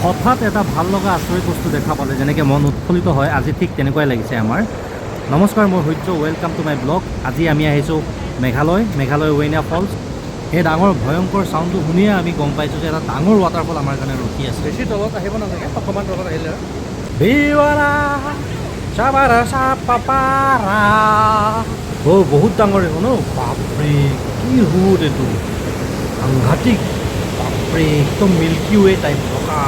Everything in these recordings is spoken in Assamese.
হঠাৎ এটা ভাল লগা আচৰিত বস্তু দেখা পালে যেনেকৈ মন উৎফুল্লিত হয়, আজি ঠিক তেনেকুৱাই লাগিছে আমাৰ। নমস্কাৰ, মই সূৰ্য, ৱেলকাম টু মাই ব্লগ। আজি আমি আহিছোঁ মেঘালয় ৱেইনা ফলছ। সেই ডাঙৰ ভয়ংকৰ চাউণ্ডটো শুনিয়ে আমি গম পাইছোঁ যে এটা ডাঙৰ ৱাটাৰফল আমাৰ কাৰণে ৰখি আছে। বেছি তলত আহিব নালাগে, অকণমান তলত আহিলে বহুত ডাঙৰ দেখোন। বাপৰে কি ৰোড এইটো, সাংঘাতিক। বাপৰে একদম মিল্কি ৱে টাইপ থকা।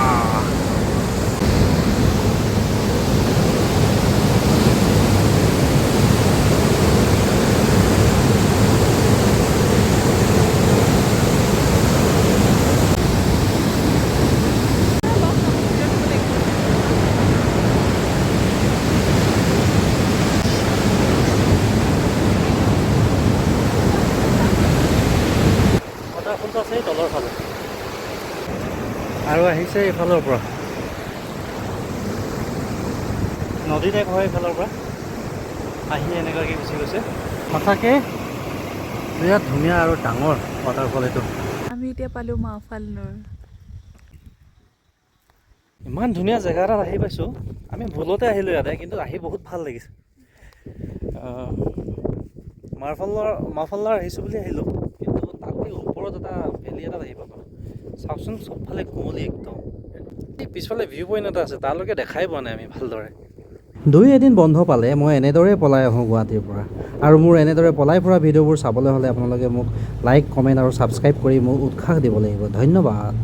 ৱাটাৰফলটো আছে এই তলৰ ফালে আৰু আহিছে এইফালৰ পৰা নদী টাইপ হয়। এইফালৰ পৰা আহি এনেকুৱাকৈ গুচি গৈছে। সঁচাকৈ বিৰাট ধুনীয়া আৰু ডাঙৰ ৱাটাৰফল এইটো। আমি এতিয়া পালোঁ মাফালনুৰ। ইমান ধুনীয়া জেগা এটাত আহি পাইছোঁ। আমি ভুলতে আহিলোঁ ইয়াতে, কিন্তু আহি বহুত ভাল লাগিছে। মাফাল্লাৰ আহিছোঁ বুলি আহিলোঁ, কিন্তু তাতকৈ ওপৰত এটা ভেলী এটাত আহি পালোঁ। চাওকচোন চবফালে কুঁৱলী একদম। এই পিছফালে ভিউ পইণ্ট এটা আছে, তালৈকে দেখাই পোৱা নাই আমি ভালদৰে। দুই এদিন বন্ধ পালে মই এনেদৰেই পলাই আহোঁ গুৱাহাটীৰ পৰা। আৰু মোৰ এনেদৰে পলাই ফুৰা ভিডিঅ'বোৰ চাবলৈ হ'লে আপোনালোকে মোক লাইক, কমেণ্ট আৰু ছাবস্ক্ৰাইব কৰি মোক উৎসাহ দিব লাগিব। ধন্যবাদ।